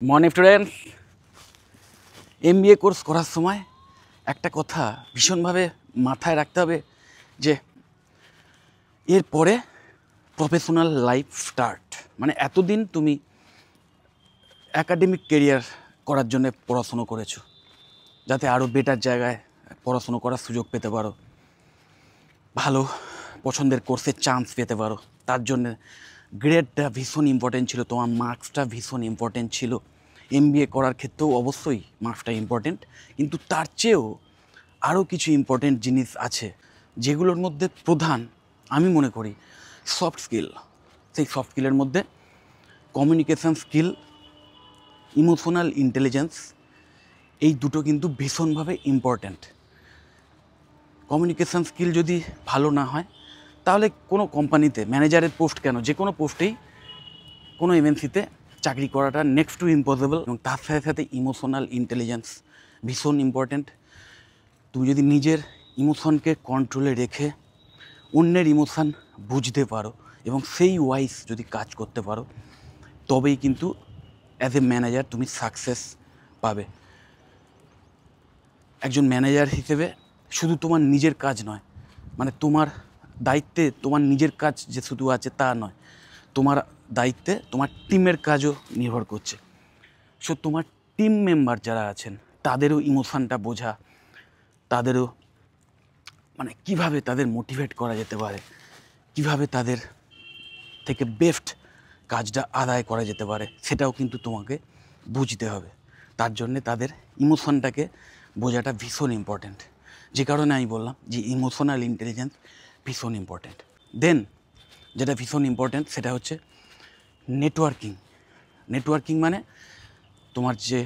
Morning students, MBA course করার সময় একটা কথা ভীষণভাবে মাথায় রাখতে হবে যে এরপরে প্রফেশনাল লাইফ স্টার্ট। মানে এতদিন তুমি অ্যাকাডেমিক কেরিয়ার করার জন্য পড়াশুনো করেছো, যাতে আরও বেটার জায়গায় পড়াশুনো করার সুযোগ পেতে পারো, ভালো পছন্দের কোর্সের চান্স পেতে পারো। তার জন্যে গ্রেডটা ভীষণ ইম্পর্টেন্ট ছিল, তোমার মার্কসটা ভীষণ ইম্পর্টেন্ট ছিল। এমবিএ করার ক্ষেত্রেও অবশ্যই মার্কসটা ইম্পর্টেন্ট, কিন্তু তার চেয়েও আরও কিছু ইম্পর্টেন্ট জিনিস আছে, যেগুলোর মধ্যে প্রধান আমি মনে করি সফট স্কিল। সেই সফট স্কিলের মধ্যে কমিউনিকেশান স্কিল, ইমোশনাল ইন্টেলিজেন্স, এই দুটো কিন্তু ভীষণভাবে ইম্পর্ট্যান্ট। কমিউনিকেশান স্কিল যদি ভালো না হয়, তাহলে কোনো কোম্পানিতে ম্যানেজারের পোস্ট কেন, যে কোনো পোস্টেই কোনো এমএনসিতে চাকরি করাটা নেক্সট টু ইম্পসিবল। এবং তার সাথে সাথে ইমোশনাল ইন্টেলিজেন্স ভীষণ ইম্পর্ট্যান্ট। তুমি যদি নিজের ইমোশনকে কন্ট্রোলে রেখে অন্যের ইমোশান বুঝতে পারো এবং সেই ওয়াইজ যদি কাজ করতে পারো, তবেই কিন্তু অ্যাজ এ ম্যানেজার তুমি সাকসেস পাবে। একজন ম্যানেজার হিসেবে শুধু তোমার নিজের কাজ নয়, মানে তোমার দায়িত্বে তোমার নিজের কাজ যে শুধু আছে তা নয়, তোমার দায়িত্বে তোমার টিমের কাজও নির্ভর করছে। সো তোমার টিম মেম্বার যারা আছেন তাদেরও ইমোশানটা বোঝা, তাদেরও মানে কিভাবে তাদের মোটিভেট করা যেতে পারে, কিভাবে তাদের থেকে বেস্ট কাজটা আদায় করা যেতে পারে, সেটাও কিন্তু তোমাকে বুঝতে হবে। তার জন্যে তাদের ইমোশনটাকে বোঝাটা ভীষণ ইম্পর্ট্যান্ট। যে কারণে আমি বললাম যে ইমোশনাল ইন্টেলিজেন্স ভীষণ ইম্পর্ট্যান্ট। দেন যেটা ভীষণ ইম্পর্ট্যান্ট সেটা হচ্ছে নেটওয়ার্কিং। নেটওয়ার্কিং মানে তোমার যে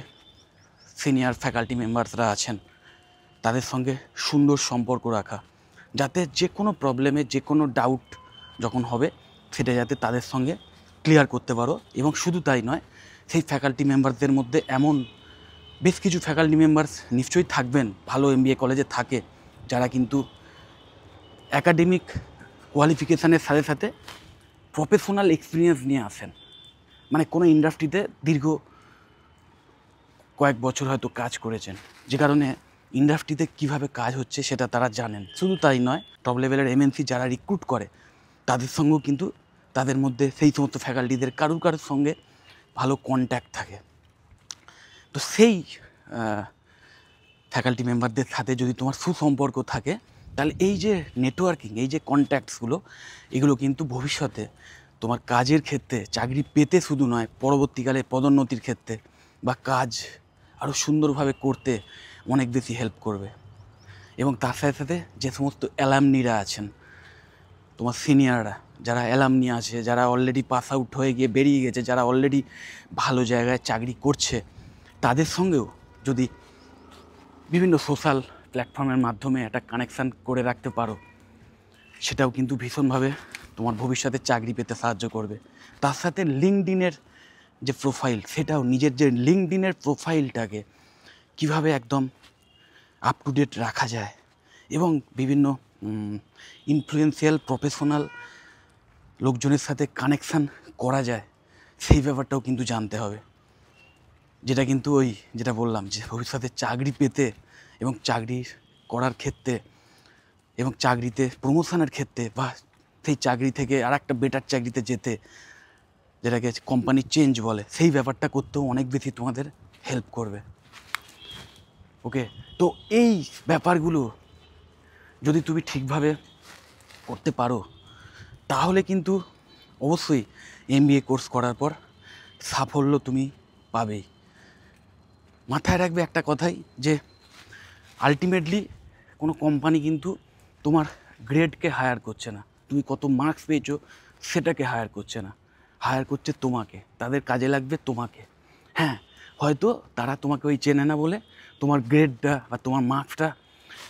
সিনিয়র ফ্যাকাল্টি মেম্বার্সরা আছেন তাদের সঙ্গে সুন্দর সম্পর্ক রাখা, যাতে যে কোনো প্রবলেমে যে কোনো ডাউট যখন হবে সেটা যাতে তাদের সঙ্গে ক্লিয়ার করতে পারো। এবং শুধু তাই নয়, সেই ফ্যাকাল্টি মেম্বারদের মধ্যে এমন বেশ কিছু ফ্যাকাল্টি মেম্বার্স নিশ্চয়ই থাকবেন, ভালো এমবিএ কলেজে থাকে, যারা কিন্তু অ্যাকাডেমিক কোয়ালিফিকেশানের সাথে সাথে প্রফেশনাল এক্সপিরিয়েন্স নিয়ে আসেন। মানে কোনো ইন্ডাস্ট্রিতে দীর্ঘ কয়েক বছর হয়তো কাজ করেছেন, যে কারণে ইন্ডাস্ট্রিতে কীভাবে কাজ হচ্ছে সেটা তারা জানেন। শুধু তাই নয়, টপ লেভেলের এমএনসি যারা রিক্রুট করে তাদের সঙ্গেও কিন্তু তাদের মধ্যে সেই সমস্ত ফ্যাকাল্টিদের কারোর সঙ্গে ভালো কন্ট্যাক্ট থাকে। তো সেই ফ্যাকাল্টি মেম্বারদের সাথে যদি তোমার সুসম্পর্ক থাকে, তাহলে এই যে নেটওয়ার্কিং, এই যে কন্ট্যাক্টসগুলো, এগুলো কিন্তু ভবিষ্যতে তোমার কাজের ক্ষেত্রে চাকরি পেতে শুধু নয়, পরবর্তীকালে পদোন্নতির ক্ষেত্রে বা কাজ আরও সুন্দরভাবে করতে অনেক বেশি হেল্প করবে। এবং তার সাথে সাথে যে সমস্ত অ্যালামনিরা আছেন, তোমার সিনিয়ররা যারা অ্যালামনি আছে, যারা অলরেডি পাস আউট হয়ে গিয়ে বেরিয়ে গেছে, যারা অলরেডি ভালো জায়গায় চাকরি করছে, তাদের সঙ্গেও যদি বিভিন্ন সোশ্যাল প্ল্যাটফর্মের মাধ্যমে একটা কানেকশান করে রাখতে পারো, সেটাও কিন্তু ভীষণভাবে তোমার ভবিষ্যতে চাকরি পেতে সাহায্য করবে। তার সাথে লিঙ্কডইনের যে প্রোফাইল, সেটাও নিজের যে লিঙ্কডইনের প্রোফাইলটাকে কিভাবে একদম আপ টু ডেট রাখা যায় এবং বিভিন্ন ইনফ্লুয়েন্সিয়াল প্রফেশনাল লোকজনের সাথে কানেকশান করা যায়, সেই ব্যাপারটাও কিন্তু জানতে হবে। যেটা কিন্তু ওই যেটা বললাম যে ভবিষ্যতে চাকরি পেতে এবং চাকরি করার ক্ষেত্রে এবং চাকরিতে প্রমোশনের ক্ষেত্রে বা সেই চাকরি থেকে আর একটা বেটার চাকরিতে যেতে, যেটাকে কোম্পানি চেঞ্জ বলে, সেই ব্যাপারটা করতেও অনেক বেশি তোমাদের হেল্প করবে। ওকে, তো এই ব্যাপারগুলো যদি তুমি ঠিকভাবে করতে পারো, তাহলে কিন্তু অবশ্যই এমবিএ কোর্স করার পর সাফল্য তুমি পাবেই। মাথায় রাখবে একটা কথাই, যে আলটিমেটলি কোনো কোম্পানি কিন্তু তোমার গ্রেডকে হায়ার করছে না, তুমি কত মার্কস পেয়েছো সেটাকে হায়ার করছে না, হায়ার করছে তোমাকে। তাদের কাজে লাগবে তোমাকে। হ্যাঁ, হয়তো তারা তোমাকে ওই চেনে না বলে তোমার গ্রেডটা বা তোমার মার্কসটা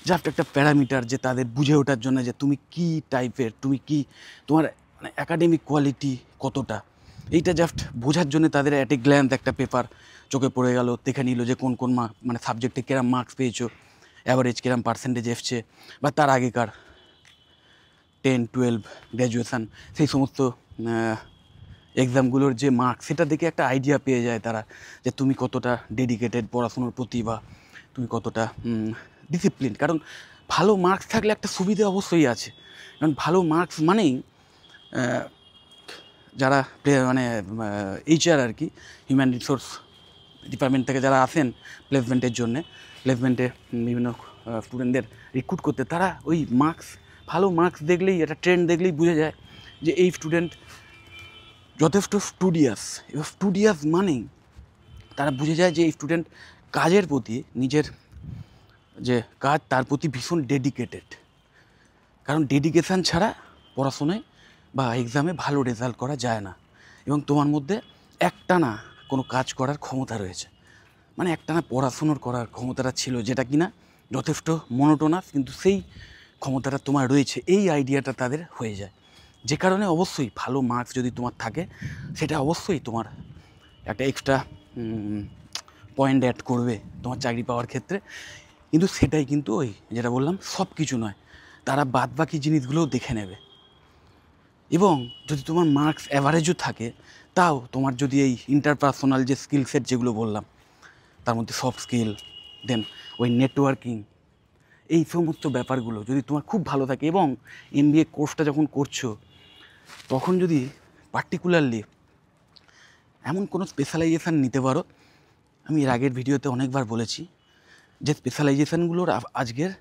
জাস্ট একটা প্যারামিটার, যে তাদের বুঝে ওঠার জন্য যে তুমি কী টাইপের, তুমি কি তোমার মানে অ্যাকাডেমিক কোয়ালিটি কতটা, এইটা জাস্ট বোঝার জন্য তাদের অ্যাট এ গ্ল্যান্স একটা পেপার চোখে পড়ে গেল, দেখে নিল যে কোন মানে সাবজেক্টে কিরম মার্কস পেয়েছো, অ্যাভারেজ কিরম পার্সেন্টেজ এসছে, বা তার আগেকার 10, 12 গ্র্যাজুয়েশান, সেই সমস্ত এক্সামগুলোর যে মার্কস সেটা দেখে একটা আইডিয়া পেয়ে যায় তারা যে তুমি কতটা ডেডিকেটেড পড়াশোনার প্রতি বা তুমি কতটা ডিসিপ্লিন। কারণ ভালো মার্কস থাকলে একটা সুবিধা অবশ্যই আছে, কারণ ভালো মার্কস মানেই যারা মানে এইচআর আর কি, হিউম্যান রিসোর্স ডিপার্টমেন্ট থেকে যারা আসেন প্লেসমেন্টের জন্যে, প্লেসমেন্টে বিভিন্ন স্টুডেন্টদের রিক্রুট করতে, তারা ওই মার্কস, ভালো মার্কস দেখলেই, একটা ট্রেন্ড দেখলেই বুঝে যায় যে এই স্টুডেন্ট যথেষ্ট স্টুডিয়াস। এবার স্টুডিয়াস মানেই তারা বুঝে যায় যে এই স্টুডেন্ট কাজের প্রতি, নিজের যে কাজ তার প্রতি ভীষণ ডেডিকেটেড। কারণ ডেডিকেশান ছাড়া পড়াশোনায় বা এক্সামে ভালো রেজাল্ট করা যায় না। এবং তোমার মধ্যে একটানা কোনো কাজ করার ক্ষমতা রয়েছে, মানে একটানা পড়াশুনোর করার ক্ষমতাটা ছিল, যেটা কিনা যথেষ্ট মনোটোনাস, কিন্তু সেই ক্ষমতাটা তোমার রয়েছে, এই আইডিয়াটা তাদের হয়ে যায়। যে কারণে অবশ্যই ভালো মার্কস যদি তোমার থাকে, সেটা অবশ্যই তোমার একটা এক্সট্রা পয়েন্ট অ্যাড করবে তোমার চাকরি পাওয়ার ক্ষেত্রে। কিন্তু সেটাই কিন্তু ওই যেটা বললাম, সব কিছু নয়, তারা বাদবাকি জিনিসগুলোও দেখে নেবে। এবং যদি তোমার মার্কস অ্যাভারেজও থাকে, তাও তোমার যদি এই ইন্টারপার্সোনাল যে স্কিল সেট যেগুলো বললাম, তার মধ্যে সফট স্কিল, দেন ওই নেটওয়ার্কিং, এই সমস্ত ব্যাপারগুলো যদি তোমার খুব ভালো থাকে, এবং এমবিএ কোর্সটা যখন করছো তখন যদি পার্টিকুলারলি এমন কোনো স্পেশালাইজেশান নিতে পারো, আমি এর আগের ভিডিওতে অনেকবার বলেছি যে স্পেশালাইজেশানগুলোর আজকের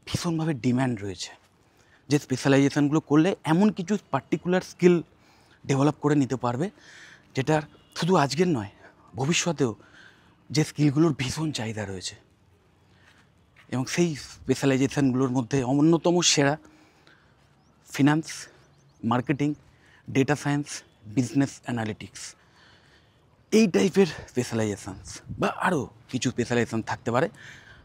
ভীষণভাবে ডিম্যান্ড রয়েছে, যে স্পেশালাইজেশানগুলো করলে এমন কিছু পার্টিকুলার স্কিল ডেভেলপ করে নিতে পারবে যেটার শুধু আজকের নয়, ভবিষ্যতেও যে স্কিলগুলোর ভীষণ চাহিদা রয়েছে। এবং সেই স্পেশালাইজেশানগুলোর মধ্যে অন্যতম সেরা finance, marketing, data science, business analytics, এই টাইপের স্পেশালাইজেশানস, বা আরও কিছু স্পেশালাইজেশান থাকতে পারে,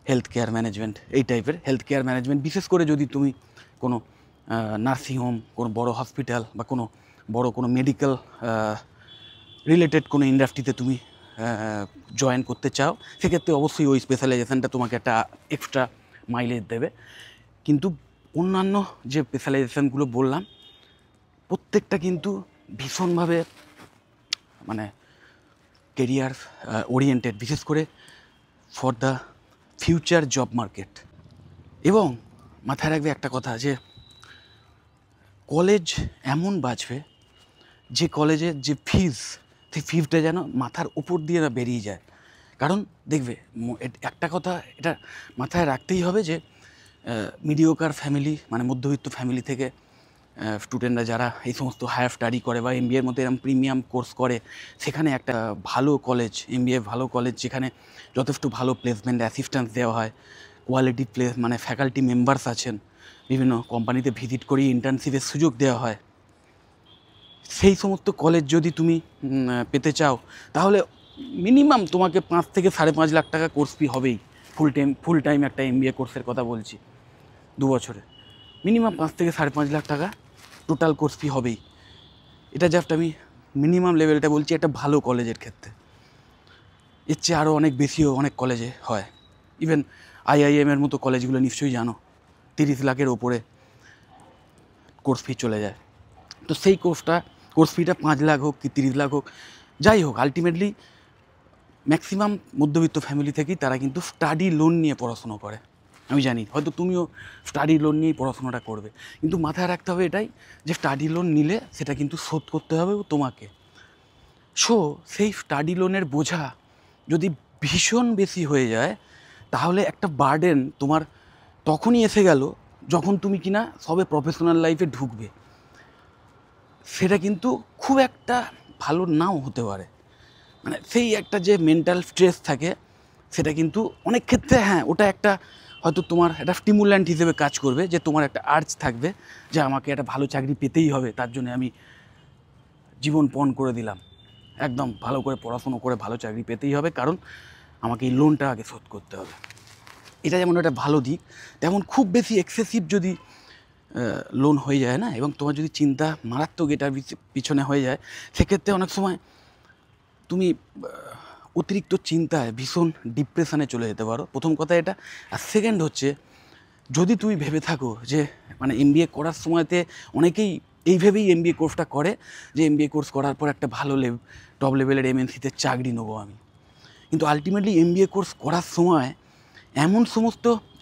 হেলথ কেয়ার ম্যানেজমেন্ট, এই টাইপের। হেলথ কেয়ার ম্যানেজমেন্ট বিশেষ করে যদি তুমি কোনো নার্সিংহোম, কোনো বড় হসপিটাল বা কোনো মেডিকেল রিলেটেড কোনো ইন্ডাস্ট্রিতে তুমি জয়েন করতে চাও, সেক্ষেত্রে অবশ্যই ওই স্পেশালাইজেশানটা তোমাকে একটা এক্সট্রা মাইলেজ দেবে। কিন্তু অন্যান্য যে স্পেশালাইজেশানগুলো বললাম, প্রত্যেকটা কিন্তু ভীষণভাবে মানে কেরিয়ার ওরিয়েন্টেড, বিশেষ করে for the future job market. এবং মাথায় রাখবে একটা কথা, যে কলেজ এমন বাঁচবে যে কলেজের যে ফিজ, সেই ফিজটা যেন মাথার উপর দিয়ে না বেরিয়ে যায়। কারণ দেখবে, একটা কথা এটা মাথায় রাখতেই হবে যে মিডিওকার ফ্যামিলি, মানে মধ্যবিত্ত ফ্যামিলি থেকে স্টুডেন্টরা যারা এই সমস্ত হায়ার স্টাডি করে বা এমবিএর মধ্যে এরকম প্রিমিয়াম কোর্স করে, সেখানে একটা ভালো কলেজ, এমবিএ ভালো কলেজ, যেখানে যথেষ্ট ভালো প্লেসমেন্ট অ্যাসিস্ট্যান্স দেওয়া হয়, কোয়ালিটি মানে ফ্যাকাল্টি মেম্বার্স আছেন, বিভিন্ন কোম্পানিতে ভিজিট করিয়ে ইন্টার্নশিপের সুযোগ দেওয়া হয়, সেই সমস্ত কলেজ যদি তুমি পেতে চাও, তাহলে মিনিমাম তোমাকে 5 থেকে 5.5 লাখ টাকা কোর্স ফি হবেই। ফুল টাইম একটা এমবিএ কোর্সের কথা বলছি, 2 বছরে মিনিমাম 5 থেকে 5.5 লাখ টাকা টোটাল কোর্স ফি হবেই। এটা জাস্ট আমি মিনিমাম লেভেলটা বলছি একটা ভালো কলেজের ক্ষেত্রে। এর চেয়ে আরও অনেক বেশিও অনেক কলেজে হয়। ইভেন আইআইএমের মতো কলেজগুলো নিশ্চয়ই জানো, 30 লাখের ওপরে কোর্স ফি চলে যায়। তো সেই কোর্স ফিটা 5 লাখ হোক কি 30 লাখ হোক, যাই হোক, আলটিমেটলি ম্যাক্সিমাম মধ্যবিত্ত ফ্যামিলি থেকেই তারা কিন্তু স্টাডি লোন নিয়ে পড়াশুনো করে। আমি জানি হয়তো তুমিও স্টাডি লোন নিয়েই পড়াশোনাটা করবে, কিন্তু মাথায় রাখতে হবে এটাই, যে স্টাডি লোন নিলে সেটা কিন্তু শোধ করতে হবে তোমাকে। সেই স্টাডি লোনের বোঝা যদি ভীষণ বেশি হয়ে যায়, তাহলে একটা বার্ডেন তোমার তখনই এসে গেল যখন তুমি কিনা সবে প্রফেশনাল লাইফে ঢুকবে। সেটা কিন্তু খুব একটা ভালো নাও হতে পারে। মানে সেই একটা যে মেন্টাল স্ট্রেস থাকে, সেটা কিন্তু অনেক ক্ষেত্রে, হ্যাঁ, ওটা একটা হয়তো তোমার একটা স্টিমুল্যান্ট হিসেবে কাজ করবে, যে তোমার একটা আর্জ থাকবে যে আমাকে একটা ভালো চাকরি পেতেই হবে, তার জন্য আমি জীবন পণ করে দিলাম, একদম ভালো করে পড়াশুনো করে ভালো চাকরি পেতেই হবে, কারণ আমাকে এই লোনটা আগে শোধ করতে হবে। এটা যেমন একটা ভালো দিক, তেমন খুব বেশি এক্সেসিভ যদি লোন হয়ে যায় না, এবং তোমার যদি চিন্তা মারাত্মক এটার পিছনে হয়ে যায়, সেক্ষেত্রে অনেক সময় তুমি অতিরিক্ত চিন্তায় ভীষণ ডিপ্রেশনে চলে যেতে পারো, প্রথম কথা এটা। আর সেকেন্ড হচ্ছে, যদি তুমি ভেবে থাকো যে মানে এমবিএ করার সময়তে অনেকেই এই ভেবেই এমবিএ কোর্সটা করে যে এমবিএ কোর্স করার পর একটা ভালো টপ লেভেলের এমএনসিতে চাকরি নেবো আমি। কিন্তু আলটিমেটলি এমবিএ কোর্স করার সময়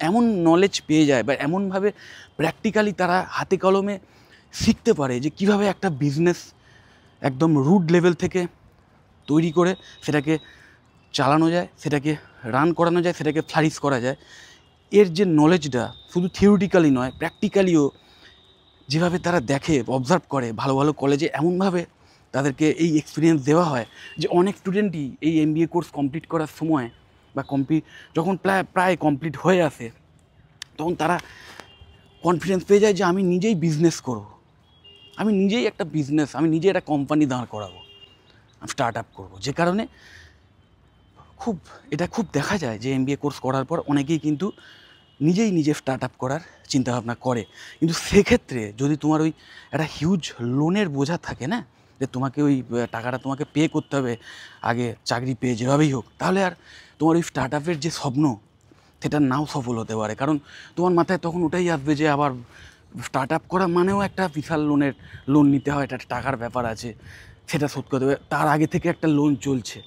এমন নলেজ পেয়ে যায় বা এমনভাবে প্র্যাকটিক্যালি তারা হাতে কলমে শিখতে পারে যে কীভাবে একটা বিজনেস একদম রুট লেভেল থেকে তৈরি করে সেটাকে চালানো যায়, সেটাকে রান করানো যায়, সেটাকে ফ্লারিশ করা যায়। এর যে নলেজটা শুধু থিওরিটিক্যালি নয়, প্র্যাকটিক্যালিও যেভাবে তারা দেখে, অবজার্ভ করে, ভালো ভালো কলেজে এমনভাবে তাদেরকে এই এক্সপিরিয়েন্স দেওয়া হয় যে অনেক স্টুডেন্টই এই এমবিএ কোর্স কমপ্লিট করার সময় বা যখন প্রায় কমপ্লিট হয়ে আসে তখন তারা কনফিডেন্স পেয়ে যায় যে আমি নিজেই বিজনেস করব, আমি নিজেই একটা বিজনেস, আমি নিজে একটা কোম্পানি দাঁড় করাবো, আমি স্টার্ট আপ করবো। যে কারণে এটা খুব দেখা যায় যে এমবিএ কোর্স করার পর অনেকেই কিন্তু নিজে স্টার্ট আপ করার চিন্তাভাবনা করে। কিন্তু সেক্ষেত্রে যদি তোমার ওই একটা হিউজ লোনের বোঝা থাকে না, যে তোমাকে ওই টাকাটা তোমাকে পে করতে হবে আগে চাকরি পেয়ে যেভাবেই হোক, তাহলে আর তোমার ওই স্টার্ট আপের যে স্বপ্ন সেটা নাও সফল হতে পারে। কারণ তোমার মাথায় তখন ওটাই আসবে যে আবার স্টার্ট আপ করা মানেও একটা বিশাল লোন নিতে হয়, একটা টাকার ব্যাপার আছে, সেটা শোধ করতে হবে, তার আগে থেকে একটা লোন চলছে।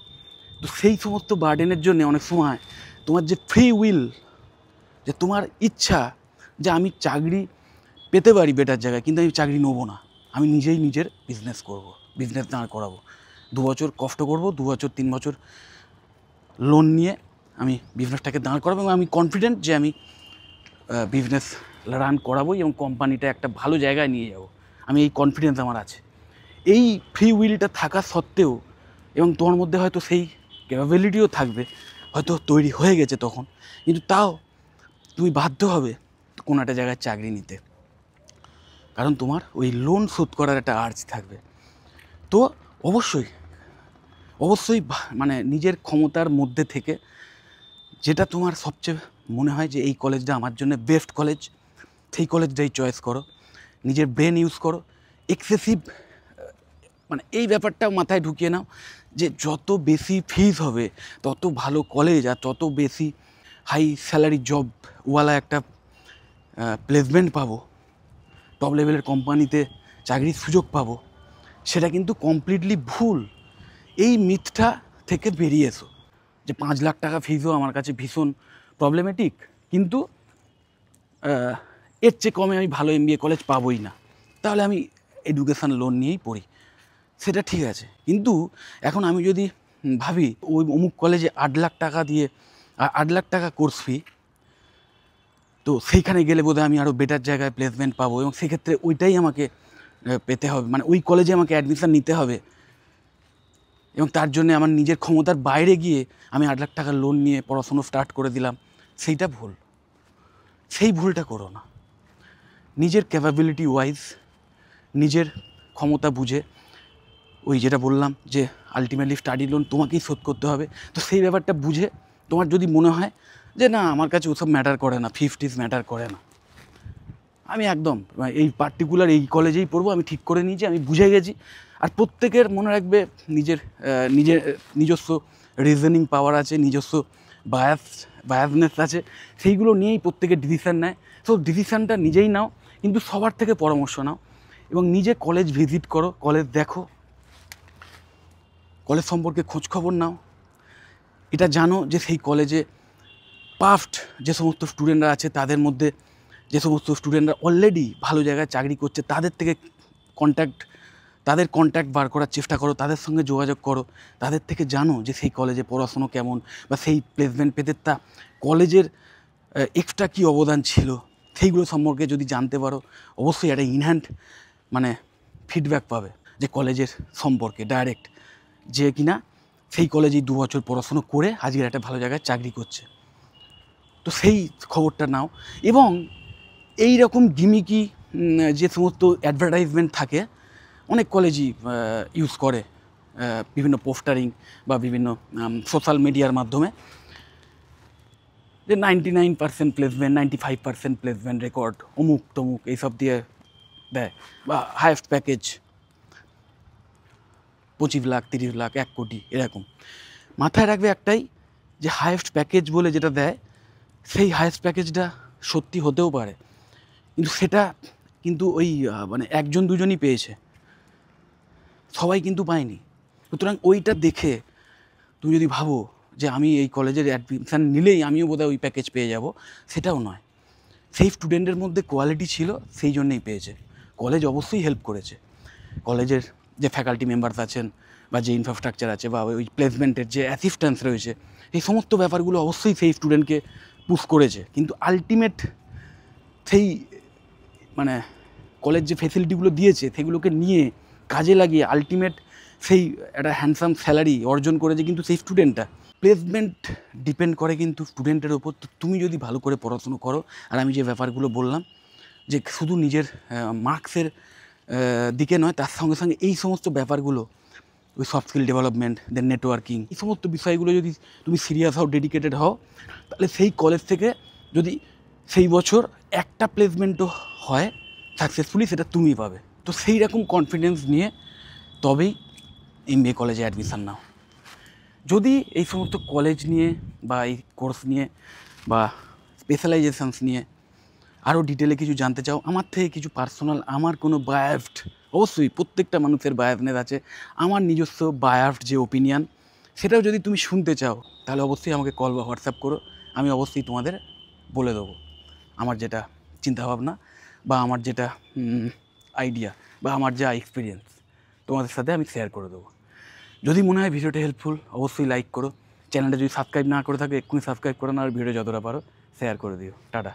তো সেই সমস্ত বার্ডেনের জন্য অনেক সময় তোমার যে ফ্রি উইল, যে তোমার ইচ্ছা যে আমি চাকরি পেতে পারি বেটার জায়গায়, কিন্তু আমি চাকরি নেবো না, আমি নিজেই নিজের বিজনেস করব, বিজনেস দাঁড় করাবো, 2 বছর কষ্ট করব, 2 বছর 3 বছর লোন নিয়ে আমি বিজনেসটাকে দাঁড় করাবো এবং আমি কনফিডেন্ট যে আমি বিজনেস রান করাবোই এবং কোম্পানিটা একটা ভালো জায়গায় নিয়ে যাব, আমি এই কনফিডেন্স আমার আছে। এই ফ্রি উইলটা থাকা সত্ত্বেও এবং তোমার মধ্যে হয়তো সেই ক্যাপাবিলিটিও থাকবে, হয়তো তৈরি হয়ে গেছে তখন, কিন্তু তাও তুমি বাধ্য হবে কোনো একটা জায়গায় চাকরি নিতে, কারণ তোমার ওই লোন শোধ করার একটা আর্জ থাকবে। তো অবশ্যই মানে নিজের ক্ষমতার মধ্যে থেকে যেটা তোমার সবচেয়ে মনে হয় যে এই কলেজটা আমার জন্য বেস্ট কলেজ, সেই কলেজটাই চয়েস করো, নিজের ব্রেন ইউজ করো। এক্সেসিভ মানে এই ব্যাপারটাও মাথায় ঢুকিয়ে নাও যে যত বেশি ফিজ হবে তত ভালো কলেজ আর তত বেশি হাই স্যালারি জবওয়ালা একটা প্লেসমেন্ট পাবো, টপ লেভেলের কোম্পানিতে চাকরির সুযোগ পাবো, সেটা কিন্তু কমপ্লিটলি ভুল। এই মিথটা থেকে বেরিয়ে এসো যে 5 লাখ টাকা ফিজও আমার কাছে ভীষণ প্রবলেমেটিক, কিন্তু এর চেয়ে কমে আমি ভালো এমবিএ কলেজ পাবোই না, তাহলে আমি এডুকেশান লোন নিয়েই পড়ি, সেটা ঠিক আছে। কিন্তু এখন আমি যদি ভাবি ওই অমুক কলেজে 8 লাখ টাকা দিয়ে 8 লাখ টাকা কোর্স ফি, তো সেইখানে গেলে বোধহয় আমি আরও বেটার জায়গায় প্লেসমেন্ট পাবো এবং সেক্ষেত্রে ওইটাই আমাকে পেতে হবে, মানে ওই কলেজে আমাকে অ্যাডমিশান নিতে হবে এবং তার জন্য আমার নিজের ক্ষমতার বাইরে গিয়ে আমি 8 লাখ টাকা লোন নিয়ে পড়াশুনো স্টার্ট করে দিলাম, সেইটা ভুল। সেই ভুলটা করো না। নিজের ক্যাপাবিলিটি ওয়াইজ, নিজের ক্ষমতা বুঝে, ওই যেটা বললাম যে আলটিমেটলি স্টাডি লোন তোমাকেই শোধ করতে হবে, তো সেই ব্যাপারটা বুঝে তোমার যদি মনে হয় যে না আমার কাছে ওসব ম্যাটার করে না, ফিফটিস ম্যাটার করে না, আমি একদম এই পার্টিকুলার এই কলেজেই পড়বো, আমি ঠিক করে নিয়েছি, আমি বুঝে গেছি। আর প্রত্যেকের মনে রাখবে নিজস্ব রিজনিং পাওয়ার আছে, নিজস্ব বায়াসনেস আছে, সেইগুলো নিয়েই প্রত্যেকের ডিসিশান নেয়। তো ডিসিশানটা নিজেই নাও, কিন্তু সবার থেকে পরামর্শ নাও এবং নিজে কলেজ ভিজিট করো, কলেজ দেখো, কলেজ সম্পর্কে খোঁজখবর নাও, এটা জানো যে সেই কলেজে পাস্ট যে সমস্ত স্টুডেন্টরা আছে তাদের মধ্যে যে সমস্ত স্টুডেন্টরা অলরেডি ভালো জায়গায় চাকরি করছে তাদের থেকে কন্ট্যাক্ট বার করার চেষ্টা করো, তাদের সঙ্গে যোগাযোগ করো, তাদের থেকে জানো যে সেই কলেজে পড়াশুনো কেমন বা সেই প্লেসমেন্ট পেতে তা কলেজের এক্সট্রা কী অবদান ছিল, সেইগুলো সম্পর্কে যদি জানতে পারো অবশ্যই একটা ইনহ্যান্ড মানে ফিডব্যাক পাবে যে কলেজের সম্পর্কে ডাইরেক্ট, যে কিনা সেই কলেজেই 2 বছর পড়াশুনো করে আজকের একটা ভালো জায়গায় চাকরি করছে। তো সেই খবরটা নাও এবং এই রকম গিমিকি যে সমস্ত অ্যাডভার্টাইজমেন্ট থাকে অনেক কলেজই ইউজ করে বিভিন্ন পোস্টারিং বা বিভিন্ন সোশ্যাল মিডিয়ার মাধ্যমে, যে 99% প্লেসমেন্ট, 95% প্লেসমেন্ট রেকর্ড, অমুক তমুক এইসব দিয়ে দেয়, বা হায়েস্ট প্যাকেজ 25 লাখ, 30 লাখ, 1 কোটি এরকম। মাথায় রাখবে একটাই, যে হায়েস্ট প্যাকেজ বলে যেটা দেয় সেই হায়েস্ট প্যাকেজটা সত্যি হতেও পারে, কিন্তু সেটা কিন্তু ওই মানে একজন দুজনই পেয়েছে, সবাই কিন্তু পায়নি। সুতরাং ওইটা দেখে তুমি যদি ভাবো যে আমি এই কলেজের অ্যাডমিশান নিলেই আমিও বোধহয় ওই প্যাকেজ পেয়ে যাব, সেটাও নয়। সেই স্টুডেন্টের মধ্যে কোয়ালিটি ছিল, সেই জন্যেই পেয়েছে। কলেজ অবশ্যই হেল্প করেছে, কলেজের যে ফ্যাকাল্টি মেম্বার্স আছেন বা যে ইনফ্রাস্ট্রাকচার আছে বা ওই প্লেসমেন্টের যে অ্যাসিস্ট্যান্স রয়েছে, এই সমস্ত ব্যাপারগুলো অবশ্যই সেই স্টুডেন্টকে পুশ করেছে। কিন্তু আলটিমেট সেই মানে কলেজ যে ফেসিলিটিগুলো দিয়েছে সেগুলোকে নিয়ে কাজে লাগিয়ে আলটিমেট সেই একটা হ্যান্ডসাম স্যালারি অর্জন করেছে কিন্তু সেই স্টুডেন্টটা। প্লেসমেন্ট ডিপেন্ড করে কিন্তু স্টুডেন্টের ওপর। তো তুমি যদি ভালো করে পড়াশুনো করো, আর আমি যে ব্যাপারগুলো বললাম যে শুধু নিজের মার্কসের দিকে নয়, তার সঙ্গে সঙ্গে এই সমস্ত ব্যাপারগুলো, ওই সফট স্কিল ডেভেলপমেন্ট, দেন নেটওয়ার্কিং, এই সমস্ত বিষয়গুলো যদি তুমি সিরিয়াস হও, ডেডিকেটেড হও, তাহলে সেই কলেজ থেকে যদি সেই বছর একটা প্লেসমেন্টও হয় সাকসেসফুলি, সেটা তুমি পাবে। তো সেই রকম কনফিডেন্স নিয়ে তবেই MBA কলেজে অ্যাডমিশান নাও। যদি এই সমস্ত কলেজ নিয়ে বা এই কোর্স নিয়ে বা স্পেশালাইজেশনস নিয়ে আরও ডিটেলে কিছু জানতে চাও, আমার থেকে কিছু পার্সোনাল, আমার কোনো বায়াসড, অবশ্যই প্রত্যেকটা মানুষের বায়াসনেস আছে, আমার নিজস্ব বায়াসড যে ওপিনিয়ন, সেটাও যদি তুমি শুনতে চাও, তাহলে অবশ্যই আমাকে কল বা হোয়াটসঅ্যাপ করো। আমি অবশ্যই তোমাদের বলে দেবো আমার যেটা চিন্তাভাবনা বা আমার যেটা আইডিয়া বা আমার যা এক্সপিরিয়েন্স, তোমাদের সাথে আমি শেয়ার করে দেবো। যদি মনে হয় ভিডিওটা হেল্পফুল, অবশ্যই লাইক করো। চ্যানেলটা যদি সাবস্ক্রাইব না করে থাকে, এক্ষুনি সাবস্ক্রাইব করো না, আর ভিডিও যতটা পারো শেয়ার করে দিও। টাটা।